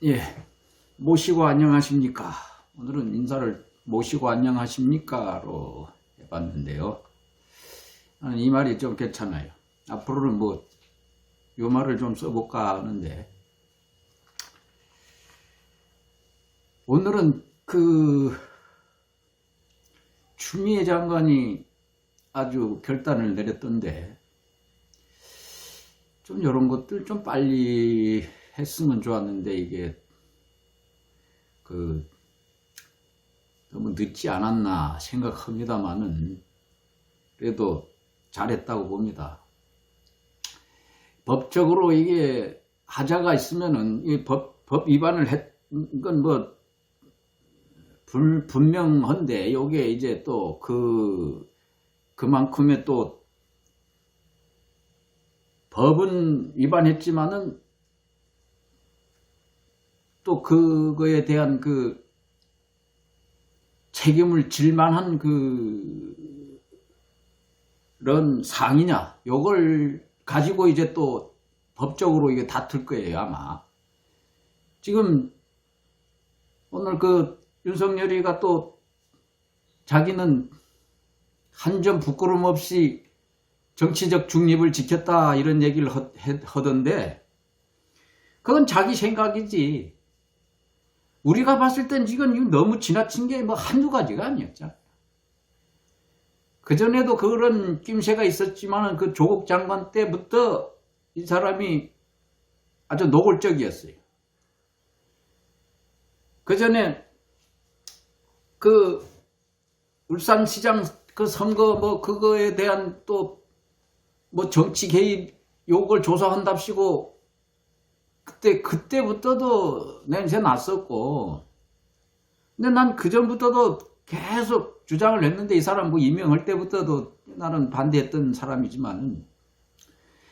예, 모시고 안녕하십니까. 오늘은 인사를 모시고 안녕하십니까로 해봤는데요. 나는 이 말이 좀 괜찮아요. 앞으로는 요 말을 좀 써볼까 하는데, 오늘은 추미애 장관이 아주 결단을 내렸던데, 좀 이런 것들 좀 빨리 했으면 좋았는데, 이게 너무 늦지 않았나 생각합니다만은 그래도 잘했다고 봅니다. 법적으로 이게 하자가 있으면은 이 법 위반을 건 분명한데, 요게 이제 또 그만큼의 또 법은 위반했지만은 또 그거에 대한 책임을 질 만한 그런 사항이냐, 요걸 가지고 이제 또 법적으로 이게 다툴 거예요, 아마. 지금 오늘 윤석열이가 또 자기는 한 점 부끄럼 없이 정치적 중립을 지켰다 이런 얘기를 하던데, 그건 자기 생각이지. 우리가 봤을 땐 지금 너무 지나친 게 한두 가지가 아니었잖아요. 그전에도 그런 낌새가 있었지만 그 조국 장관 때부터 이 사람이 아주 노골적이었어요. 그전에 울산시장 선거 그거에 대한 또 정치 개입 요걸 조사한답시고 그때부터도 냄새 났었고, 근데 난 그전부터도 계속 주장을 했는데, 이 사람 임명할 때부터도 나는 반대했던 사람이지만,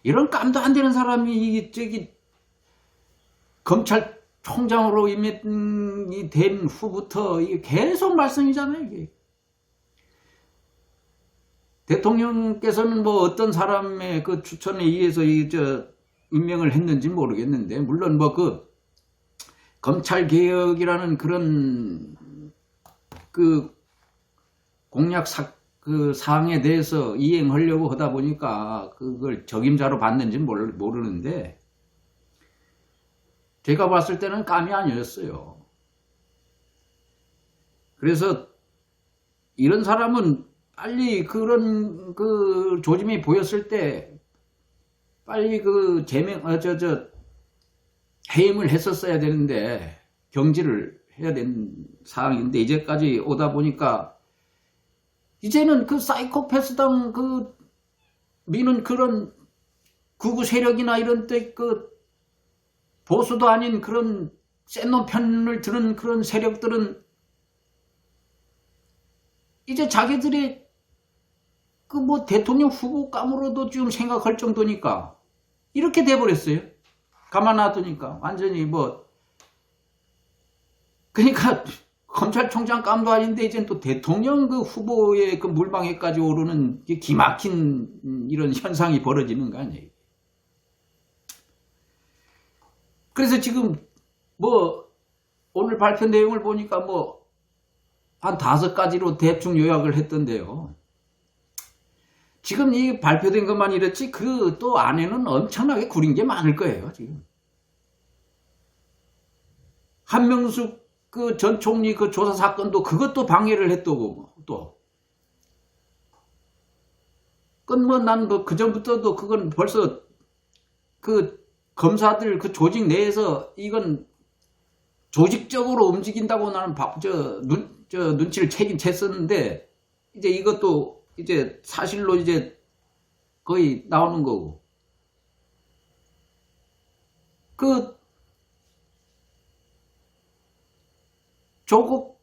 이런 깜도 안 되는 사람이 검찰총장으로 임명이 된 후부터 이게 계속 말썽이잖아요, 이게. 대통령께서는 어떤 사람의 추천에 의해서 임명을 했는지 모르겠는데, 물론 검찰 개혁이라는 그런 공약 사항에 대해서 이행하려고 하다 보니까 그걸 적임자로 받는지 모르는데, 제가 봤을 때는 깜이 아니었어요. 그래서 이런 사람은 빨리 그런 조짐이 보였을 때 빨리 해임을 했었어야 되는데, 경질을 해야 되는 상황인데, 이제까지 오다 보니까 이제는 사이코패스당 미는 그런 극우 세력이나 이런 때 보수도 아닌 그런 센 놈 편을 드는 그런 세력들은 이제 자기들이 대통령 후보감으로도 지금 생각할 정도니까 이렇게 돼버렸어요. 가만 놔두니까 완전히 그러니까 검찰총장 감도 아닌데 이제 또 대통령 후보의 물방에까지 오르는 기막힌 이런 현상이 벌어지는 거 아니에요. 그래서 지금 오늘 발표 내용을 보니까 한 5가지로 대충 요약을 했던데요. 지금 이 발표된 것만 이렇지 또 안에는 엄청나게 구린 게 많을 거예요, 지금. 한명숙 전 총리 조사 사건도 그것도 방해를 했다고, 또. 난 그전부터도 그건 벌써 검사들 조직 내에서 이건 조직적으로 움직인다고 나는 눈치를 채긴 챘었는데, 이제 이것도 이제 사실로 이제 거의 나오는 거고. 조국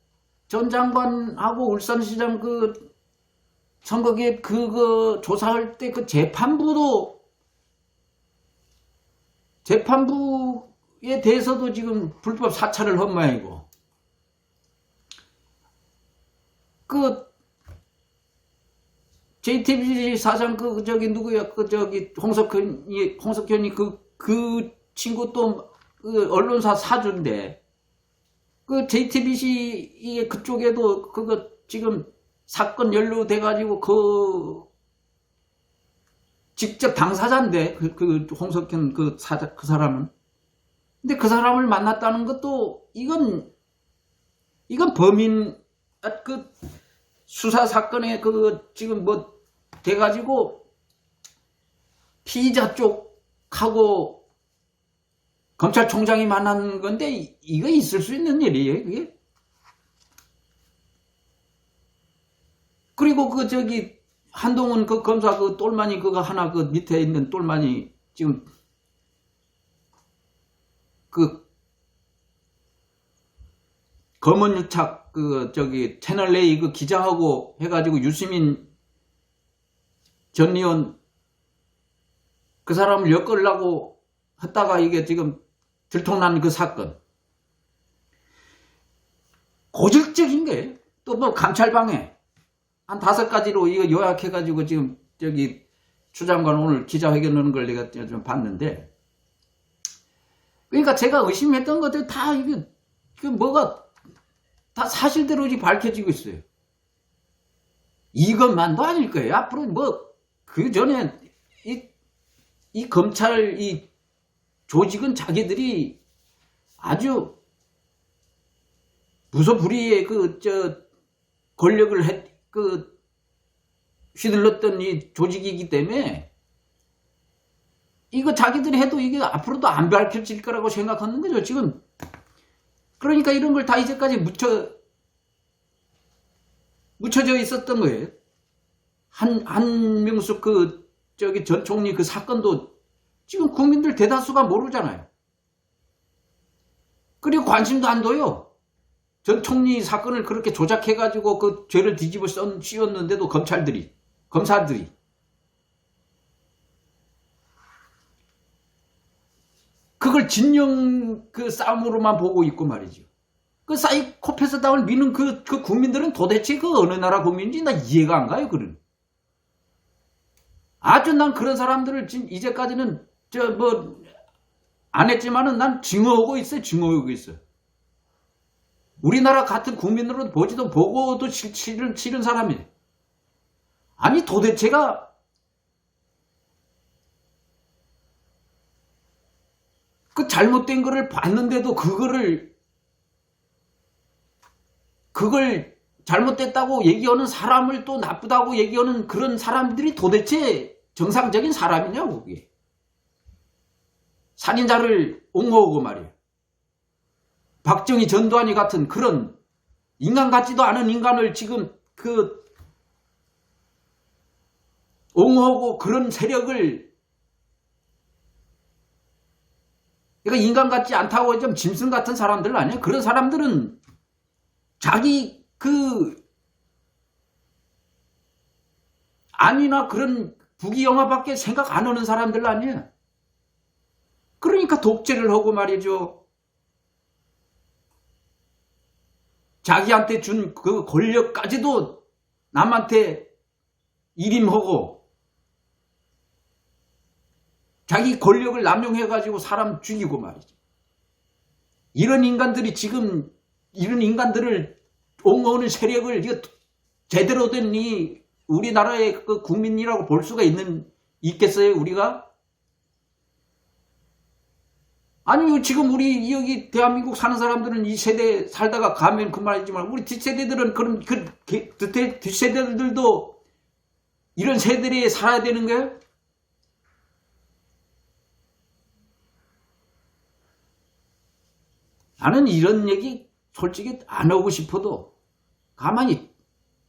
전 장관하고 울산시장 선거기획 그거 조사할 때 재판부에 대해서도 지금 불법 사찰을 한 모양이고, JTBC 사장 누구야? 홍석현이 그 친구 또 그 언론사 사주인데 그 JTBC 이게 그쪽에도 그거 지금 사건 연루돼 가지고 그 직접 당사자인데 그 홍석현 그 사람은. 근데 그 사람을 만났다는 것도 이건 범인 그 수사 사건에 그 지금 뭐 돼가지고 피의자 쪽하고 검찰총장이 만난 건데 이거 있을 수 있는 일이에요, 그게? 그리고 그 저기 한동훈 그 검사 그 똘마니 그거 하나 그 밑에 있는 똘마니 지금 그 검은 유착 그 저기 채널A 그 기자하고 해가지고 유시민 전 의원 그 사람을 엮으려고 했다가 이게 지금 들통난 그 사건 고질적인 거예요. 또 뭐 감찰방해 한 5가지로 이거 요약해가지고 지금 저기 추 장관 오늘 기자회견 하는 걸 내가 좀 봤는데, 그러니까 제가 의심했던 것들 다 이게 뭐가 다 사실대로 밝혀지고 있어요. 이것만도 아닐 거예요. 앞으로 뭐 그 전에 이 검찰 이 조직은 자기들이 아주 무소불위의 권력을 휘둘렀던 이 조직이기 때문에 이거 자기들이 해도 이게 앞으로도 안 밝혀질 거라고 생각하는 거죠, 지금. 그러니까 이런 걸 다 이제까지 묻혀져 있었던 거예요. 한명숙 전 총리 그 사건도 지금 국민들 대다수가 모르잖아요. 그리고 관심도 안 둬요. 전 총리 사건을 그렇게 조작해가지고 그 죄를 뒤집어 씌웠는데도 검사들이. 그걸 진영 그 싸움으로만 보고 있고 말이죠. 그 사이코패스당을 미는 그 국민들은 도대체 그 어느 나라 국민인지 나 이해가 안 가요, 그런. 아주 난 그런 사람들을 이제까지는 안 했지만은 난 증오하고 있어. 우리나라 같은 국민으로 보고도 싫은 사람이에요. 아니 도대체가 그 잘못된 거를 봤는데도 그걸 잘못됐다고 얘기하는 사람을 또 나쁘다고 얘기하는 그런 사람들이 도대체 정상적인 사람이냐고, 그게. 살인자를 옹호하고 말이에요. 박정희 전두환이 같은 그런 인간 같지도 않은 인간을 지금 옹호하고 그런 세력을, 그러니까 인간 같지 않다고 좀 짐승 같은 사람들 아니에요? 그런 사람들은 자기 안위나 그런 부귀영화밖에 생각 안 하는 사람들 아니에요? 그러니까 독재를 하고 말이죠. 자기한테 준 그 권력까지도 남한테 일임하고 자기 권력을 남용해가지고 사람 죽이고 말이죠. 이런 인간들을 옹호하는 세력을 제대로 된 우리나라의 그 국민이라고 볼 수가 있겠어요, 우리가? 아니, 지금 우리 여기 대한민국 사는 사람들은 이 세대 살다가 가면 그 말이지만 우리 뒷세대들은 뒷세대들도 이런 세대에 살아야 되는 거예요? 나는 이런 얘기 솔직히 안 하고 싶어도 가만히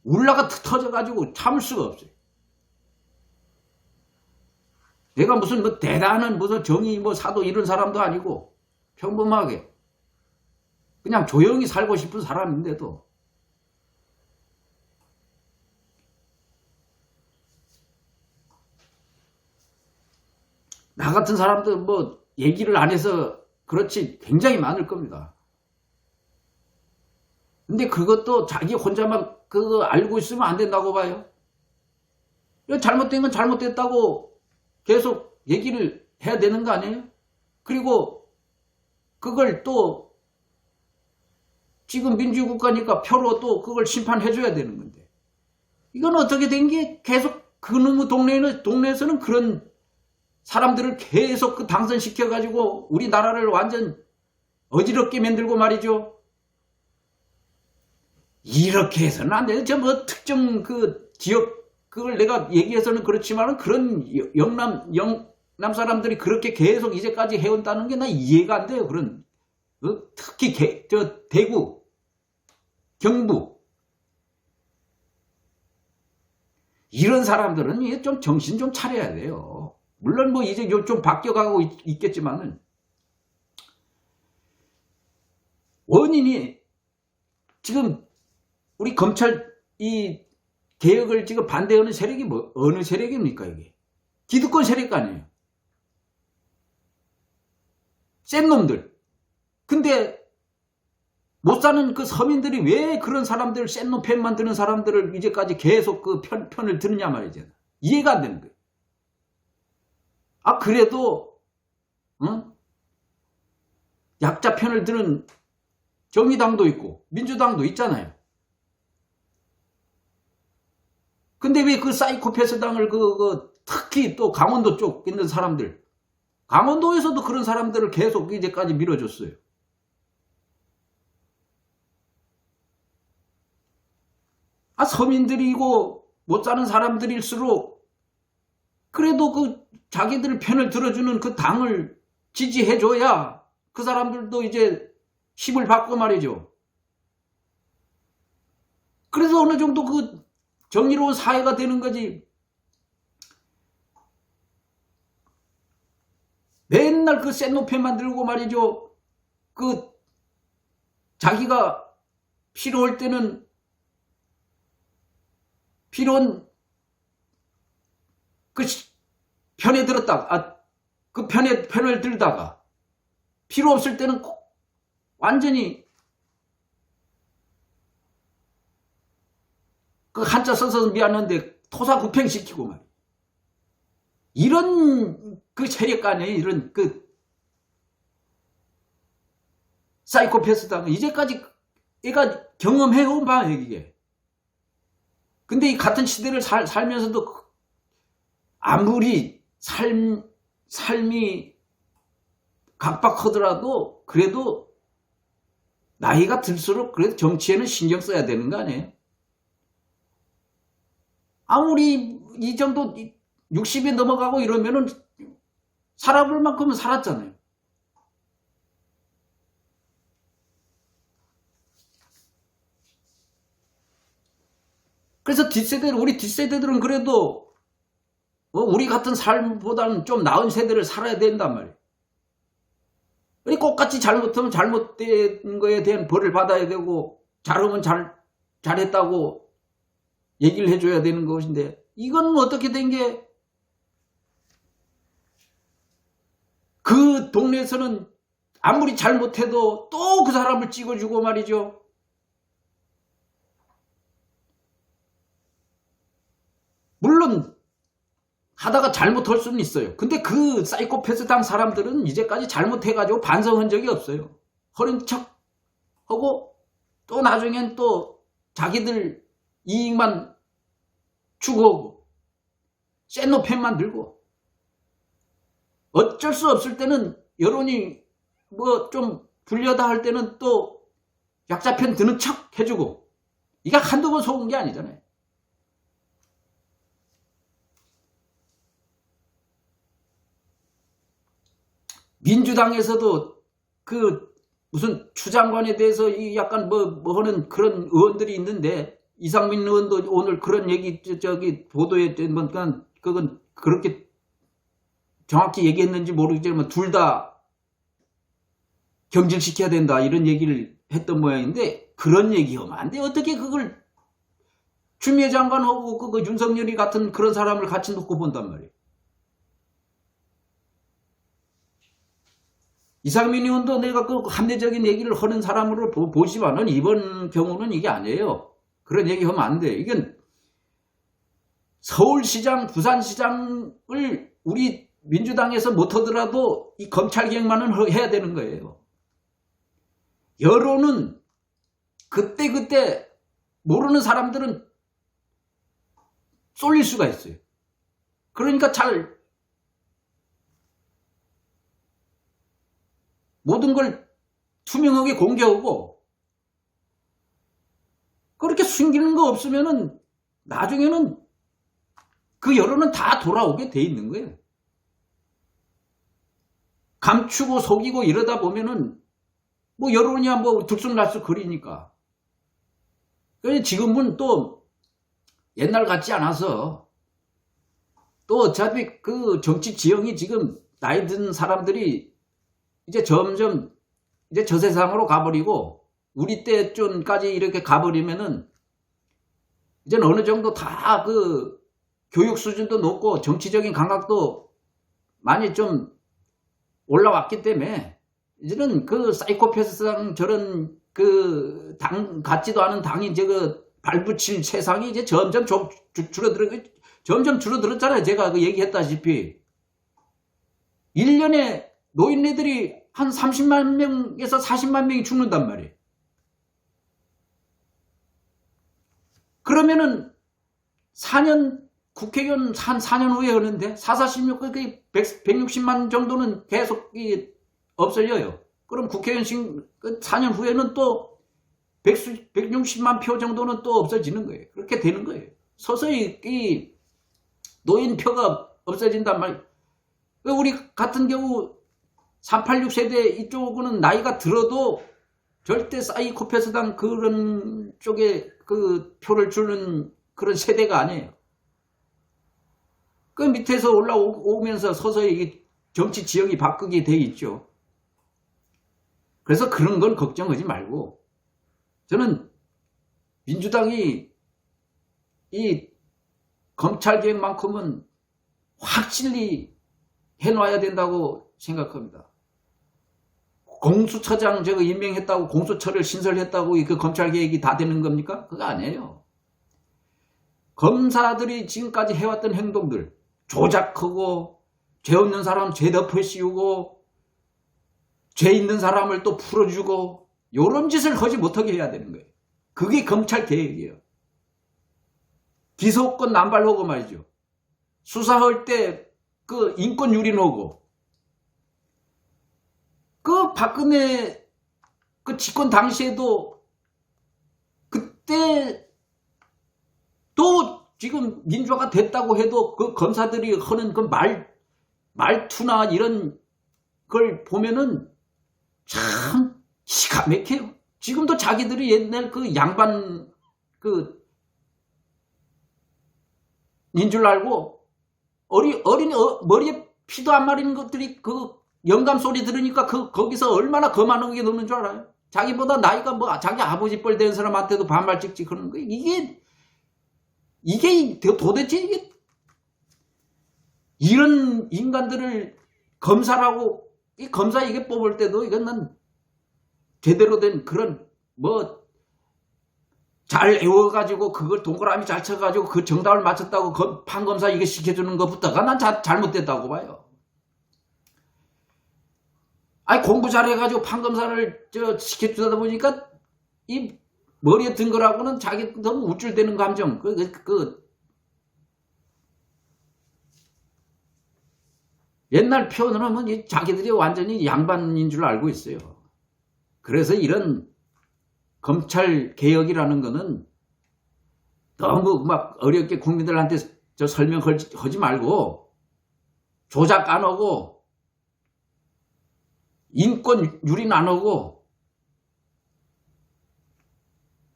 울라가 터져가지고 참을 수가 없어요. 내가 무슨 대단한 정의 사도 이런 사람도 아니고 평범하게 그냥 조용히 살고 싶은 사람인데도 나 같은 사람도 얘기를 안 해서 그렇지 굉장히 많을 겁니다. 근데 그것도 자기 혼자만 그거 알고 있으면 안 된다고 봐요. 잘못된 건 잘못됐다고 계속 얘기를 해야 되는 거 아니에요? 그리고 그걸 또 지금 민주국가니까 표로 또 그걸 심판해줘야 되는 건데, 이건 어떻게 된 게 계속 그놈의 동네에서는 그런 사람들을 계속 그 당선시켜가지고 우리나라를 완전 어지럽게 만들고 말이죠. 이렇게 해서는 안 돼요. 저 뭐 특정 그 지역, 그걸 내가 얘기해서는 그렇지만은 그런 영남 사람들이 그렇게 계속 이제까지 해온다는 게 나 이해가 안 돼요. 그런, 특히 대구, 경부. 이런 사람들은 이게 좀 정신 좀 차려야 돼요. 물론 뭐 이제 좀 바뀌어가고 있겠지만은, 원인이 지금 우리 검찰 이 개혁을 지금 반대하는 세력이 어느 세력입니까, 이게? 기득권 세력 아니에요. 센 놈들. 근데 못 사는 그 서민들이 왜 그런 사람들, 센 놈 편만 드는 사람들을 이제까지 계속 그 편을 드느냐 말이죠. 이해가 안 되는 거예요. 아, 그래도, 약자 편을 드는 정의당도 있고, 민주당도 있잖아요. 근데 왜 그 사이코패스 당을 특히 또 강원도 쪽 있는 사람들, 강원도에서도 그런 사람들을 계속 이제까지 밀어줬어요. 아, 서민들이고 못 사는 사람들일수록 그래도 그 자기들 편을 들어주는 그 당을 지지해줘야 그 사람들도 이제 힘을 받고 말이죠. 그래서 어느 정도 그 정의로운 사회가 되는 거지. 맨날 그 센 놈 편만 들고 말이죠. 그 자기가 필요할 때는 필요한 그 편에 들었다가, 그 편을 들다가 필요 없을 때는 완전히 그 한자 써서 미안한데 토사구팽시키고 말이야. 이런 그 세력 간에 이런 그 사이코패스다. 이제까지 얘가 경험해온 바, 이게. 근데 이 같은 시대를 살면서도 아무리 삶이 각박하더라도 그래도 나이가 들수록 그래도 정치에는 신경 써야 되는 거 아니에요? 아무리 이 정도 60이 넘어가고 이러면은 살아볼 만큼은 살았잖아요. 그래서 우리 뒷세대들은 그래도 우리 같은 삶보다는 좀 나은 세대를 살아야 된단 말이에요. 똑같이 잘못하면 잘못된 거에 대한 벌을 받아야 되고, 잘하면 잘했다고 얘기를 해줘야 되는 것인데, 이건 어떻게 된 게, 그 동네에서는 아무리 잘못해도 또 그 사람을 찍어주고 말이죠. 물론 하다가 잘못할 수는 있어요. 근데 그 사이코패스 당 사람들은 이제까지 잘못해가지고 반성한 적이 없어요. 허른 척 하고 또 나중엔 또 자기들 이익만 추구하고 센 놈 편만 들고, 어쩔 수 없을 때는 여론이 뭐 좀 불려다 할 때는 또 약자 편 드는 척 해주고, 이게 한두 번 속은 게 아니잖아요. 민주당에서도 그 무슨 추장관에 대해서 약간 뭐 하는 그런 의원들이 있는데, 이상민 의원도 오늘 그런 얘기 보도에 그건 그렇게 정확히 얘기했는지 모르겠지만 둘 다 경질시켜야 된다 이런 얘기를 했던 모양인데, 그런 얘기하면 안 돼. 어떻게 그걸 추미애 장관하고 그 윤석열이 같은 그런 사람을 같이 놓고 본단 말이에요. 이상민 의원도 내가 그 합리적인 얘기를 하는 사람으로 보지만은 이번 경우는 이게 아니에요. 그런 얘기 하면 안 돼. 이건 서울시장, 부산시장을 우리 민주당에서 못하더라도 이 검찰개혁만은 해야 되는 거예요. 여론은 그때그때 모르는 사람들은 쏠릴 수가 있어요. 그러니까 잘 모든 걸 투명하게 공개하고 그렇게 숨기는 거 없으면은 나중에는 그 여론은 다 돌아오게 돼 있는 거예요. 감추고 속이고 이러다 보면은 뭐 여론이야 뭐 들쑥날쑥거리니까. 지금은 또 옛날 같지 않아서 또 어차피 그 정치 지형이 지금 나이 든 사람들이 이제 점점 이제 저 세상으로 가버리고 우리 때쯤까지 이렇게 가버리면은 이제 어느 정도 다 그 교육 수준도 높고 정치적인 감각도 많이 좀 올라왔기 때문에 이제는 그 사이코패스상 저런 그 당 같지도 않은 당이 저거 발붙일 세상이 이제 점점 줄어들었잖아요. 제가 그 얘기했다시피 1년에 노인네들이 한 30만 명에서 40만 명이 죽는단 말이에요. 그러면은 4년 국회의원 한 4년 후에 하는데 446, 160만 정도는 계속 없어져요. 그럼 국회의원 4년 후에는 또 160만 표 정도는 또 없어지는 거예요. 그렇게 되는 거예요. 서서히 이 노인표가 없어진단 말이에요. 우리 같은 경우 386세대 이쪽은 나이가 들어도 절대 사이코패스당 그런 쪽에 그 표를 주는 그런 세대가 아니에요. 그 밑에서 올라오면서 서서히 정치 지형이 바뀌게 돼 있죠. 그래서 그런 건 걱정하지 말고 저는 민주당이 이 검찰개혁만큼은 확실히 해놔야 된다고 생각합니다. 공수처장 저거 임명했다고 공수처를 신설했다고 그 검찰개혁이 다 되는 겁니까? 그거 아니에요. 검사들이 지금까지 해왔던 행동들 조작하고 죄 없는 사람 죄 덮어 씌우고 죄 있는 사람을 또 풀어주고 이런 짓을 하지 못하게 해야 되는 거예요. 그게 검찰개혁이에요. 기소권 남발하고 말이죠. 수사할 때 그 인권 유린하고 그 박근혜 그 집권 당시에도 그때 또 지금 민주화가 됐다고 해도 그 검사들이 하는 그 말투나 이런 걸 보면은 참 기가 막혀요. 지금도 자기들이 옛날 그 양반 인 줄 알고 어린 머리에 피도 안 마르는 것들이 그 영감 소리 들으니까 거기서 얼마나 거만하게 노는 줄 알아요? 자기보다 나이가 뭐 자기 아버지 뻘 된 사람한테도 반말 찍찍 하는 거예요. 이게 도대체 이게 이런 인간들을 검사라고 이 검사 이게 뽑을 때도 이건 난 제대로 된 그런 뭐 잘 애워가지고 그걸 동그라미 잘 쳐가지고 그 정답을 맞췄다고 판검사 이게 시켜주는 것부터가 난 잘못됐다고 봐요. 아니 공부 잘해가지고 판검사를 시켜주다 보니까 이 머리에 든 거라고는 자기 너무 우쭐대는 감정 옛날 표현으로 하면 자기들이 완전히 양반인 줄 알고 있어요. 그래서 이런 검찰 개혁이라는 거는 너무 막 어렵게 국민들한테 설명하지 말고 조작 안 하고 인권 유린 안 하고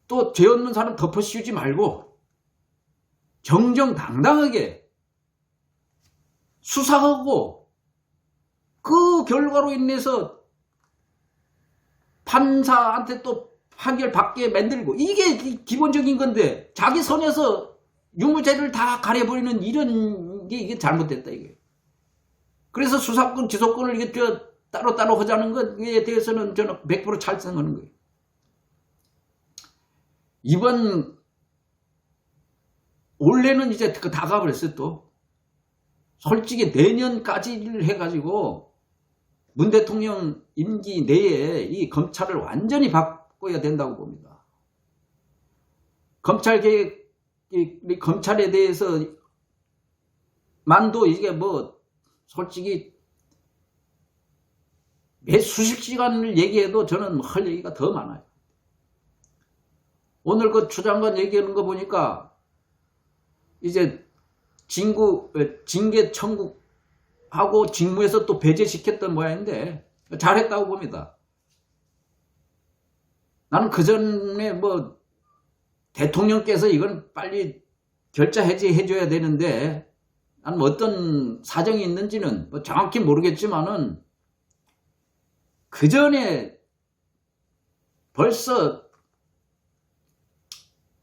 또 죄 없는 사람 덮어 씌우지 말고 정정당당하게 수사하고 그 결과로 인해서 판사한테 또 판결 받게 만들고 이게 기본적인 건데 자기 선에서 유무죄를 다 가려버리는 이런 게 이게 잘못됐다 이게. 그래서 수사권 기소권을 이게 따로 하자는 것에 대해서는 저는 100% 찬성하는 거예요. 이번 올해는 이제 다 가버렸어요. 또 솔직히 내년까지를 해가지고 문 대통령 임기 내에 이 검찰을 완전히 바꿔야 된다고 봅니다. 검찰 개혁, 검찰에 대해서 만도 이게 뭐 솔직히 매 수십 시간을 얘기해도 저는 할 얘기가 더 많아요. 오늘 그 추 장관 얘기하는 거 보니까 이제 징계 청구하고 직무에서 또 배제시켰던 모양인데 잘했다고 봅니다. 나는 그 전에 뭐 대통령께서 이건 빨리 결자 해제해줘야 되는데 나는 뭐 어떤 사정이 있는지는 뭐 정확히 모르겠지만은 그 전에 벌써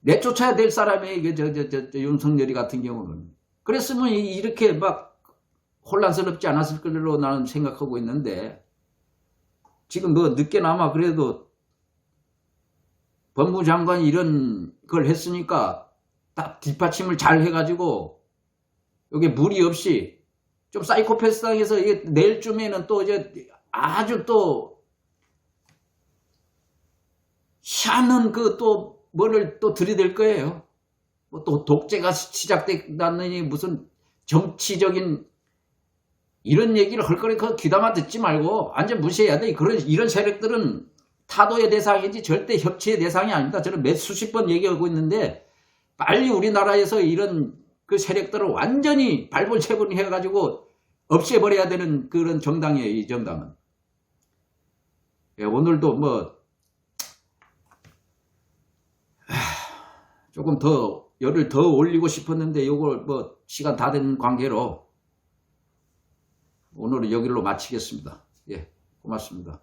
내쫓아야 될 사람이 이게 윤석열이 같은 경우는 그랬으면 이렇게 막 혼란스럽지 않았을 걸로 나는 생각하고 있는데 지금 뭐 늦게나마 그래도 법무장관이 이런 걸 했으니까 딱 뒷받침을 잘 해가지고 여기 무리 없이 좀 사이코패스당해서 내일쯤에는 또 이제 아주 또 희한한 그 또 뭐를 또 들이댈 거예요. 뭐 또 독재가 시작됐다느니 무슨 정치적인 이런 얘기를 할 거니 그 귀담아 듣지 말고 완전 무시해야 돼. 이런 세력들은 타도의 대상이지 절대 협치의 대상이 아닙니다. 저는 몇 수십 번 얘기하고 있는데 빨리 우리나라에서 이런 그 세력들을 완전히 발본체분 해가지고 없애버려야 되는 그런 정당이에요. 이 정당은. 예, 오늘도 뭐 조금 더 열을 더 올리고 싶었는데 이걸 뭐 시간 다 된 관계로 오늘은 여기로 마치겠습니다. 예, 고맙습니다.